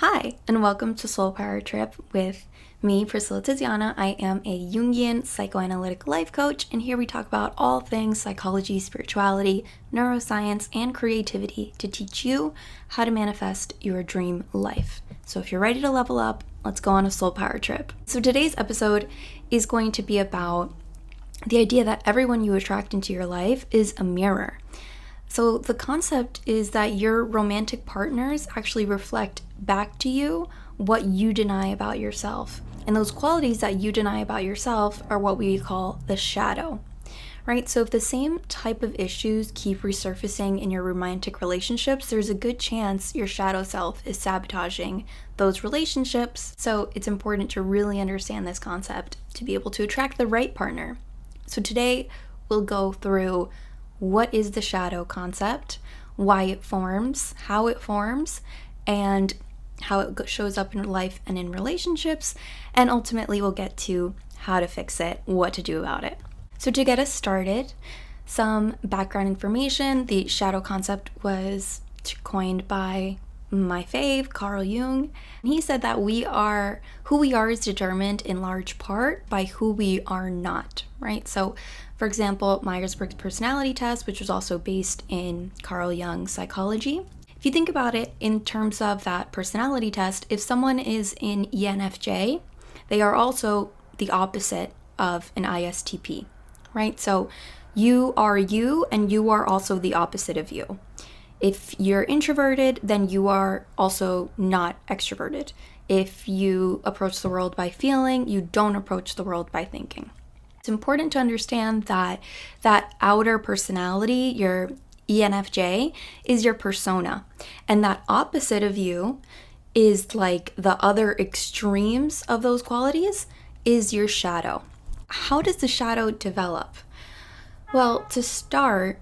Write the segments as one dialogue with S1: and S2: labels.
S1: Hi, and welcome to Soul Power Trip with me, Priscilla Tiziana. I am a Jungian psychoanalytic life coach, and here we talk about all things psychology, spirituality, neuroscience, and creativity to teach you how to manifest your dream life. So if you're ready to level up, let's go on a Soul Power Trip. So today's episode is going to be about the idea that everyone you attract into your life is a mirror. So the concept is that your romantic partners actually reflect back to you what you deny about yourself. And those qualities that you deny about yourself are what we call the shadow, right? So if the same type of issues keep resurfacing in your romantic relationships, there's a good chance your shadow self is sabotaging those relationships. So it's important to really understand this concept to be able to attract the right partner. So today we'll go through what is the shadow concept, why it forms, and how it shows up in life and in relationships, and ultimately we'll get to how to fix it, what to do about it. So to get us started, some background information. The shadow concept was coined by my fave, Carl Jung. He said that who we are is determined in large part by who we are not, right? So for example, Myers-Briggs personality test, which was also based in Carl Jung's psychology. If you think about it in terms of that personality test, if someone is in ENFJ, they are also the opposite of an ISTP, right? So you are you, and you are also the opposite of you. If you're introverted, then you are also not extroverted. If you approach the world by feeling, you don't approach the world by thinking. It's important to understand that outer personality, your ENFJ, is your persona. And that opposite of you is like the other extremes of those qualities is your shadow. How does the shadow develop? Well, to start,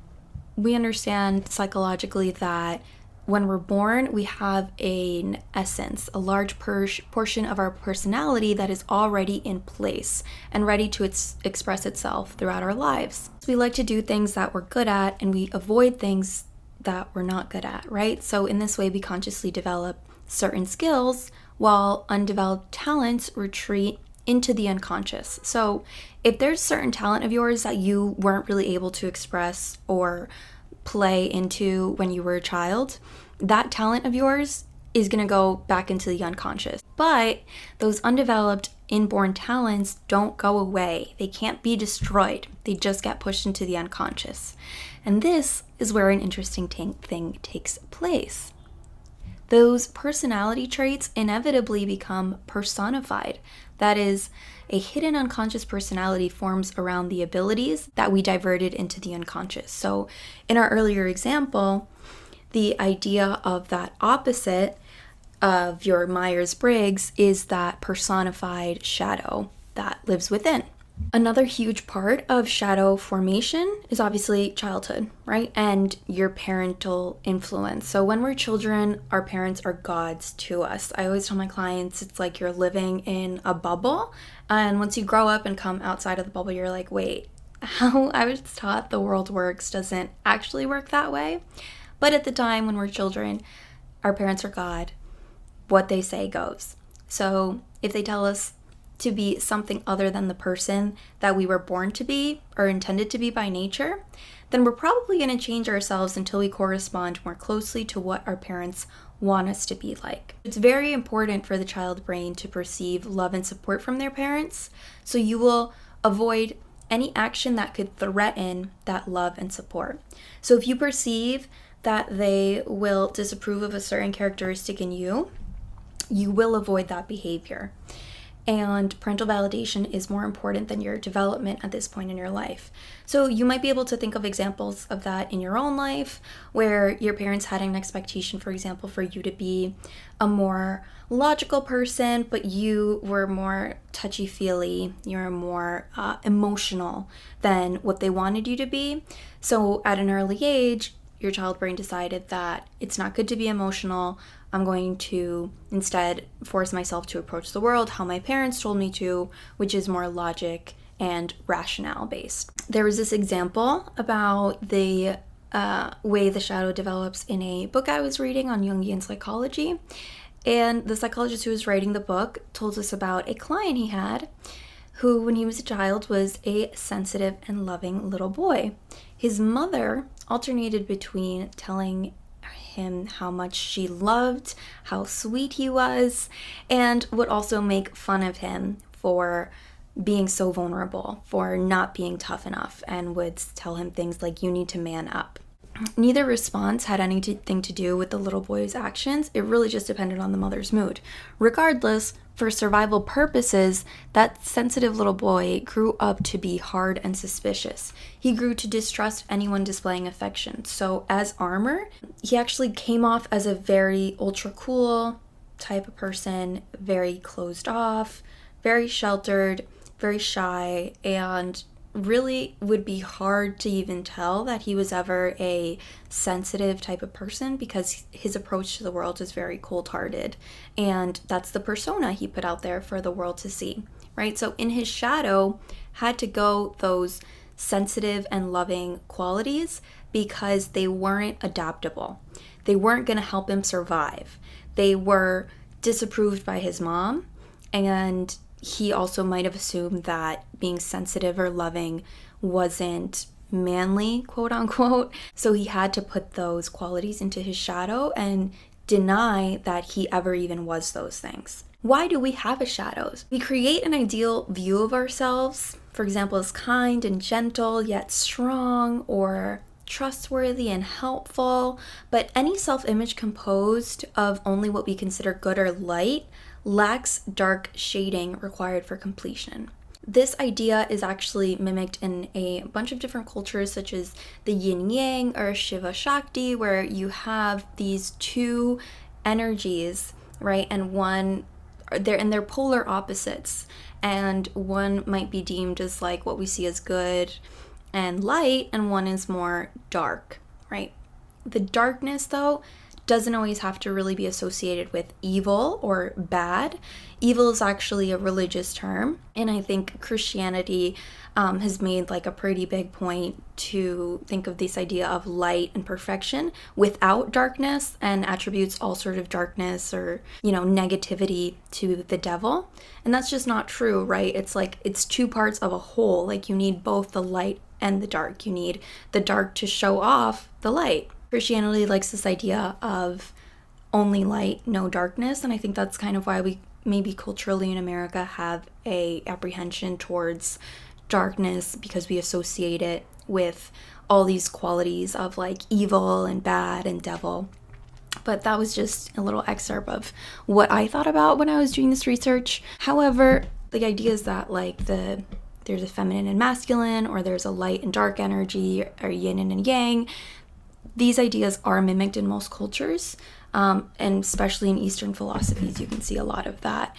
S1: we understand psychologically that when we're born, we have an essence, a large portion of our personality that is already in place and ready to express itself throughout our lives. We like to do things that we're good at, and we avoid things that we're not good at, right? So in this way, we consciously develop certain skills while undeveloped talents retreat into the unconscious. So if there's certain talent of yours that you weren't really able to express or play into when you were a child, that talent of yours is going to go back into the unconscious. But those undeveloped inborn talents don't go away. They can't be destroyed. They just get pushed into the unconscious. And this is where an interesting thing takes place. Those personality traits inevitably become personified. That is, a hidden unconscious personality forms around the abilities that we diverted into the unconscious. So in our earlier example, the idea of that opposite of your Myers-Briggs is that personified shadow that lives within. Another huge part of shadow formation is obviously childhood, right? And your parental influence. So when we're children, our parents are gods to us. I always tell my clients it's like you're living in a bubble, and once you grow up and come outside of the bubble, you're like, wait, how I was taught the world works doesn't actually work that way. But at the time when we're children, our parents are God. What they say goes. So if they tell us to be something other than the person that we were born to be or intended to be by nature, then we're probably going to change ourselves until we correspond more closely to what our parents want us to be like. It's very important for the child brain to perceive love and support from their parents, so you will avoid any action that could threaten that love and support. So if you perceive that they will disapprove of a certain characteristic in you, you will avoid that behavior. And parental validation is more important than your development at this point in your life. So you might be able to think of examples of that in your own life, where your parents had an expectation, for example, for you to be a more logical person, but you were more touchy-feely, you're more emotional than what they wanted you to be. So at an early age, your child brain decided that it's not good to be emotional. I'm going to instead force myself to approach the world how my parents told me to, which is more logic and rationale based. There was this example about the way the shadow develops in a book I was reading on Jungian psychology. And the psychologist who was writing the book told us about a client he had who, when he was a child, was a sensitive and loving little boy. His mother alternated between telling him how much she loved, how sweet he was, and would also make fun of him for being so vulnerable, for not being tough enough, and would tell him things like, "You need to man up." Neither response had anything to do with the little boy's actions. It really just depended on the mother's mood. Regardless, for survival purposes, that sensitive little boy grew up to be hard and suspicious. He grew to distrust anyone displaying affection. So as armor, he actually came off as a very ultra cool type of person, very closed off, very sheltered, very shy, and really would be hard to even tell that he was ever a sensitive type of person, because his approach to the world is very cold-hearted, and that's the persona he put out there for the world to see, right? So in his shadow had to go those sensitive and loving qualities because they weren't adaptable. They weren't going to help him survive. They were disapproved by his mom, and he also might have assumed that being sensitive or loving wasn't manly, quote unquote. So he had to put those qualities into his shadow and deny that he ever even was those things. Why do we have a shadow? We create an ideal view of ourselves, for example, as kind and gentle, yet strong, or trustworthy and helpful. But any self-image composed of only what we consider good or light lacks dark shading required for completion. This idea is actually mimicked in a bunch of different cultures, such as the yin yang or Shiva Shakti, where you have these two energies, right? And they're polar opposites, and one might be deemed as like what we see as good and light, and one is more dark, right? The darkness, though, doesn't always have to really be associated with evil or bad. Evil is actually a religious term, and I think Christianity has made like a pretty big point to think of this idea of light and perfection without darkness, and attributes all sort of darkness or, negativity to the devil. And that's just not true, right? It's like it's two parts of a whole. Like you need both the light and the dark. You need the dark to show off the light. Christianity likes this idea of only light, no darkness, and I think that's kind of why we maybe culturally in America have a apprehension towards darkness, because we associate it with all these qualities of like evil and bad and devil. But that was just a little excerpt of what I thought about when I was doing this research. However, the idea is that like there's a feminine and masculine, or there's a light and dark energy, or yin and yang. These ideas are mimicked in most cultures, and especially in Eastern philosophies, you can see a lot of that,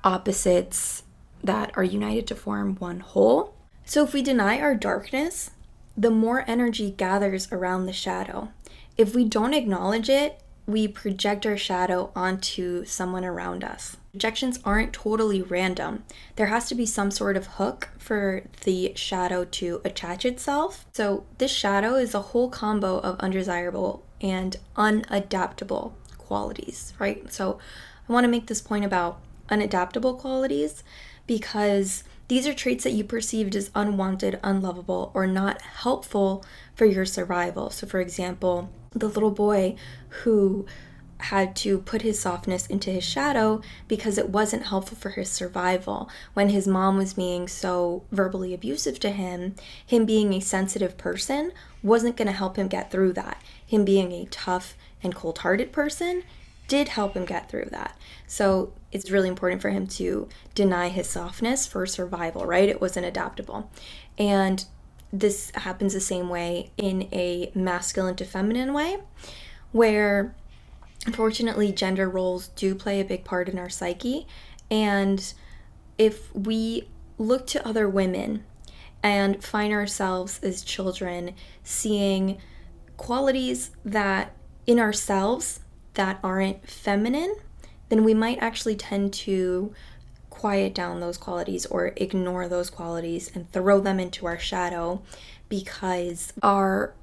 S1: opposites that are united to form one whole. So if we deny our darkness, the more energy gathers around the shadow. If we don't acknowledge it, we project our shadow onto someone around us. Projections aren't totally random. There has to be some sort of hook for the shadow to attach itself. So this shadow is a whole combo of undesirable and unadaptable qualities, right? So I want to make this point about unadaptable qualities, because these are traits that you perceived as unwanted, unlovable, or not helpful for your survival. So for example, the little boy who had to put his softness into his shadow because it wasn't helpful for his survival. When his mom was being so verbally abusive to him being a sensitive person wasn't going to help him get through that. Him being a tough and cold-hearted person did help him get through that. So it's really important for him to deny his softness for survival, right? It wasn't adaptable. And this happens the same way in a masculine to feminine way, where unfortunately gender roles do play a big part in our psyche. And if we look to other women and find ourselves as children seeing qualities that in ourselves that aren't feminine, then we might actually tend to quiet down those qualities or ignore those qualities and throw them into our shadow, because our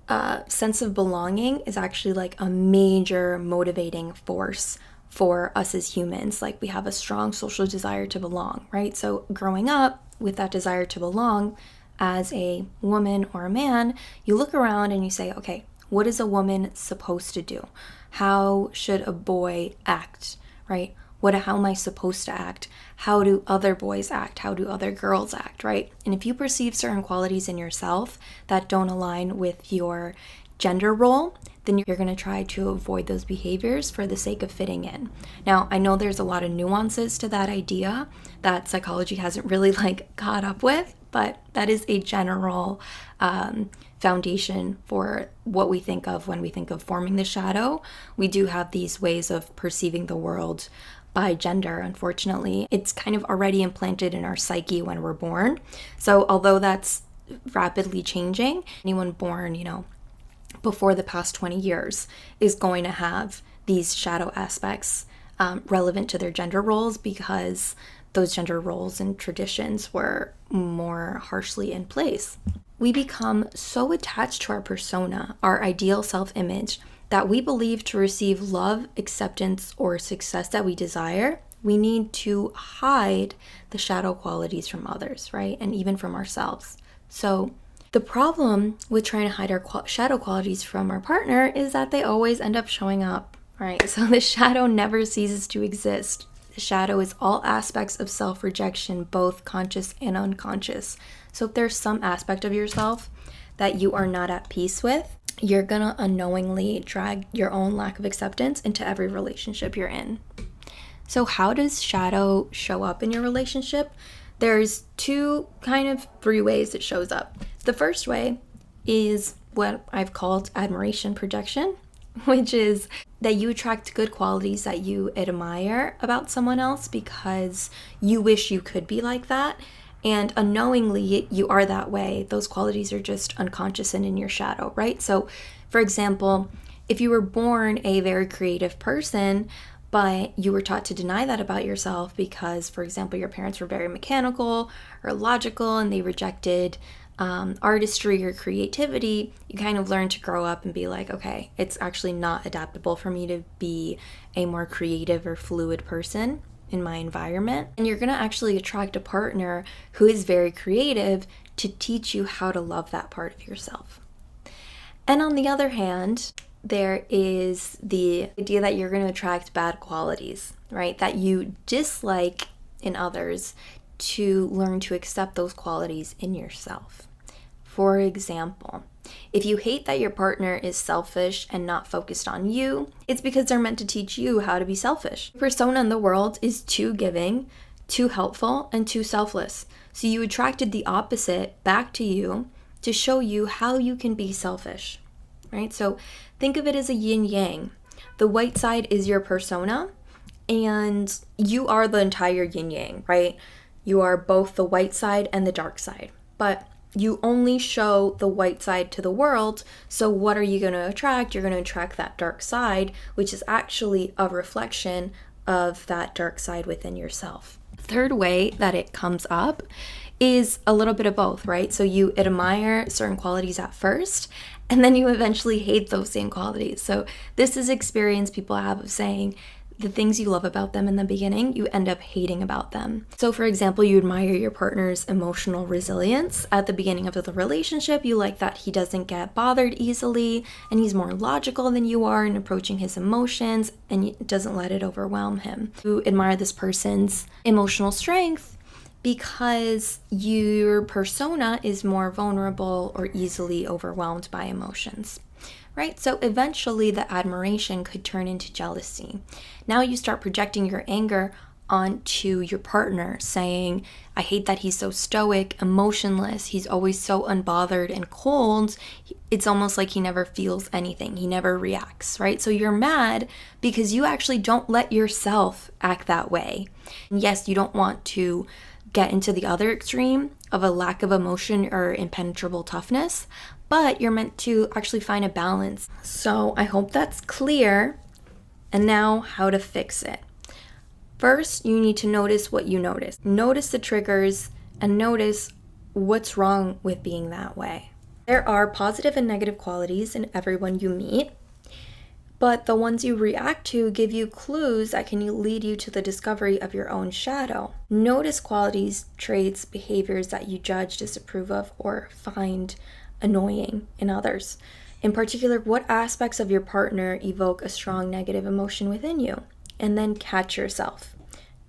S1: sense of belonging is actually like a major motivating force for us as humans. Like, we have a strong social desire to belong, right? So growing up with that desire to belong as a woman or a man, you look around and you say, okay, what is a woman supposed to do? How should a boy act, right? How am I supposed to act? How do other boys act? How do other girls act, right? And if you perceive certain qualities in yourself that don't align with your gender role, then you're going to try to avoid those behaviors for the sake of fitting in. Now, I know there's a lot of nuances to that idea that psychology hasn't really caught up with, but that is a general foundation for what we think of when we think of forming the shadow. We do have these ways of perceiving the world by gender. Unfortunately, it's kind of already implanted in our psyche when we're born. So although that's rapidly changing, anyone born, before the past 20 years is going to have these shadow aspects relevant to their gender roles, because those gender roles and traditions were more harshly in place. We become so attached to our persona, our ideal self-image, that we believe to receive love, acceptance, or success that we desire, we need to hide the shadow qualities from others, right? And even from ourselves. So the problem with trying to hide our shadow qualities from our partner is that they always end up showing up, right? So the shadow never ceases to exist. The shadow is all aspects of self-rejection, both conscious and unconscious. So if there's some aspect of yourself that you are not at peace with, you're gonna unknowingly drag your own lack of acceptance into every relationship you're in. So how does shadow show up in your relationship? There's three ways it shows up. The first way is what I've called admiration projection, which is that you attract good qualities that you admire about someone else because you wish you could be like that. And unknowingly, you are that way. Those qualities are just unconscious and in your shadow, right? So, for example, if you were born a very creative person, but you were taught to deny that about yourself because, for example, your parents were very mechanical or logical and they rejected artistry or creativity, you kind of learn to grow up and be like, okay, it's actually not adaptable for me to be a more creative or fluid person in my environment. And you're going to actually attract a partner who is very creative to teach you how to love that part of yourself. And on the other hand, there is the idea that you're going to attract bad qualities, right? That you dislike in others, to learn to accept those qualities in yourself. For example, if you hate that your partner is selfish and not focused on you, it's because they're meant to teach you how to be selfish. Your persona in the world is too giving, too helpful, and too selfless. So you attracted the opposite back to you to show you how you can be selfish, right? So think of it as a yin-yang. The white side is your persona, and you are the entire yin-yang, right? You are both the white side and the dark side, but you only show the white side to the world. So what are you going to attract? You're going to attract that dark side, which is actually a reflection of that dark side within yourself. Third way that it comes up is a little bit of both, right? So you admire certain qualities at first, and then you eventually hate those same qualities. So this is experience people have of saying, the things you love about them in the beginning, you end up hating about them. So for example, you admire your partner's emotional resilience. At the beginning of the relationship, you like that he doesn't get bothered easily and he's more logical than you are in approaching his emotions and doesn't let it overwhelm him. You admire this person's emotional strength because your persona is more vulnerable or easily overwhelmed by emotions. Right? So eventually the admiration could turn into jealousy. Now you start projecting your anger onto your partner, saying, I hate that he's so stoic, emotionless, he's always so unbothered and cold. It's almost like he never feels anything. He never reacts, right? So you're mad because you actually don't let yourself act that way. And yes, you don't want to get into the other extreme of a lack of emotion or impenetrable toughness, but you're meant to actually find a balance. So I hope that's clear. And now how to fix it. First, you need to notice what you notice. Notice the triggers and notice what's wrong with being that way. There are positive and negative qualities in everyone you meet, But the ones you react to give you clues that can lead you to the discovery of your own shadow. Notice qualities, traits, behaviors that you judge, disapprove of, or find annoying in others. In particular, what aspects of your partner evoke a strong negative emotion within you? And then catch yourself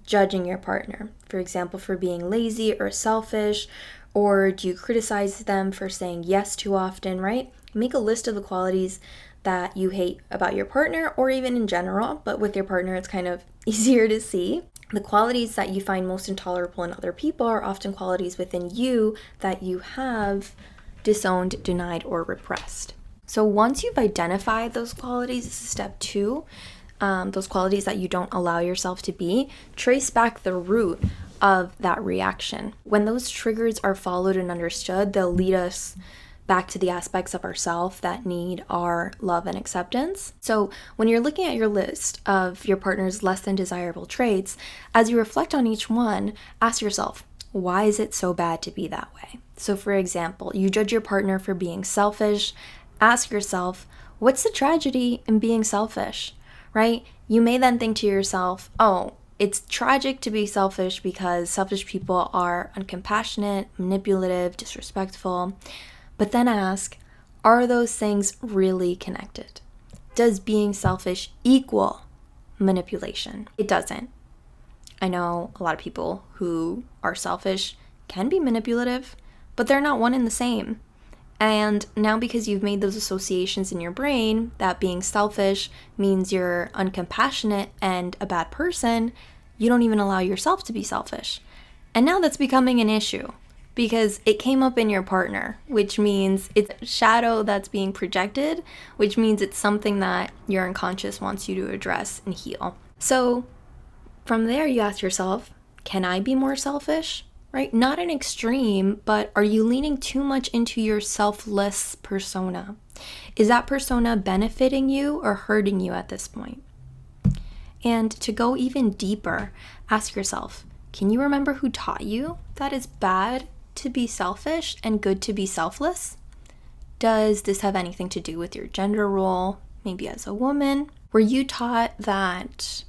S1: judging your partner. For example, for being lazy or selfish, or do you criticize them for saying yes too often, right? Make a list of the qualities that you hate about your partner, or even in general, but with your partner it's kind of easier to see. The qualities that you find most intolerable in other people are often qualities within you that you have disowned, denied, or repressed. So once you've identified those qualities, this is step 2, those qualities that you don't allow yourself to be, trace back the root of that reaction. When those triggers are followed and understood, they'll lead us back to the aspects of ourself that need our love and acceptance. So when you're looking at your list of your partner's less than desirable traits, as you reflect on each one, ask yourself, why is it so bad to be that way? So for example, you judge your partner for being selfish. Ask yourself, what's the tragedy in being selfish, right? You may then think to yourself, oh, it's tragic to be selfish because selfish people are uncompassionate, manipulative, disrespectful. But then ask, are those things really connected? Does being selfish equal manipulation? It doesn't. I know a lot of people who are selfish can be manipulative, but they're not one and the same. And now because you've made those associations in your brain that being selfish means you're uncompassionate and a bad person, you don't even allow yourself to be selfish. And now that's becoming an issue because it came up in your partner, which means it's a shadow that's being projected, which means it's something that your unconscious wants you to address and heal. So from there, you ask yourself, can I be more selfish? Right? Not an extreme, but are you leaning too much into your selfless persona? Is that persona benefiting you or hurting you at this point? And to go even deeper, ask yourself, can you remember who taught you that it's bad to be selfish and good to be selfless? Does this have anything to do with your gender role, maybe as a woman? Were you taught that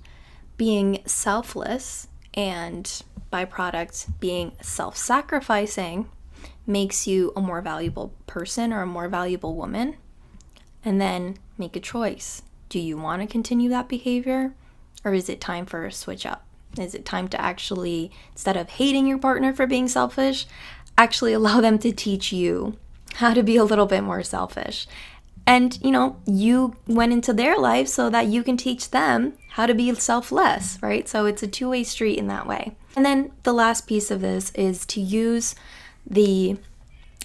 S1: being selfless and byproduct being self-sacrificing makes you a more valuable person or a more valuable woman? And then make a choice. Do you want to continue that behavior, or is it time for a switch up? Is it time to actually, instead of hating your partner for being selfish, actually allow them to teach you how to be a little bit more selfish? And, you went into their life so that you can teach them how to be selfless, right? So it's a two-way street in that way. And then the last piece of this is to use the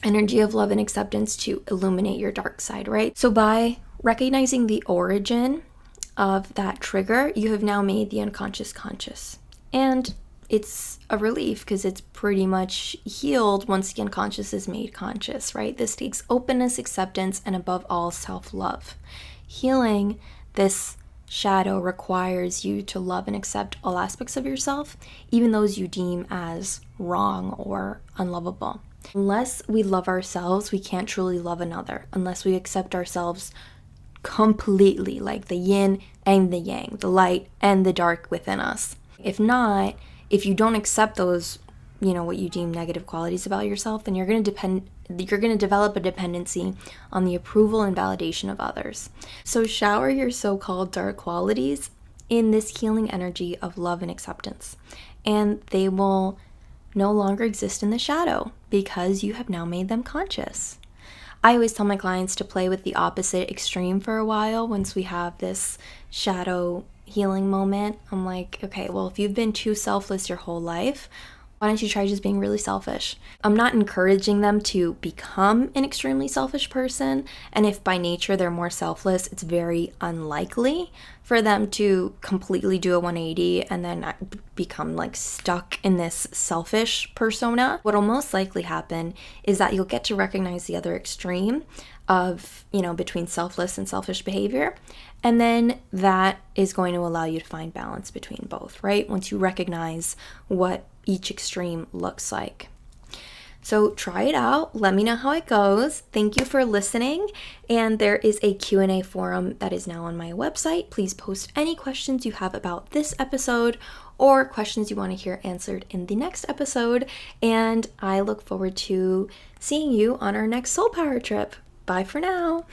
S1: energy of love and acceptance to illuminate your dark side, right? So by recognizing the origin of that trigger, you have now made the unconscious conscious. And it's a relief because it's pretty much healed once the unconscious is made conscious, right? This takes openness, acceptance, and above all, self-love. Healing this shadow requires you to love and accept all aspects of yourself, even those you deem as wrong or unlovable. Unless we love ourselves, we can't truly love another. Unless we accept ourselves completely, like the yin and the yang, the light and the dark within us. If not, if you don't accept those, what you deem negative qualities about yourself, then you're going to develop a dependency on the approval and validation of others. So shower your so-called dark qualities in this healing energy of love and acceptance, and they will no longer exist in the shadow because you have now made them conscious. I always tell my clients to play with the opposite extreme for a while once we have this shadow healing moment. I'm like, okay, well, if you've been too selfless your whole life, why don't you try just being really selfish? I'm not encouraging them to become an extremely selfish person. And if by nature they're more selfless, it's very unlikely for them to completely do a 180 and then become stuck in this selfish persona. What'll most likely happen is that you'll get to recognize the other extreme of, between selfless and selfish behavior. And then that is going to allow you to find balance between both, right? Once you recognize what each extreme looks like. So try it out. Let me know how it goes. Thank you for listening. And there is a Q&A forum that is now on my website. Please post any questions you have about this episode or questions you want to hear answered in the next episode. And I look forward to seeing you on our next soul power trip. Bye for now.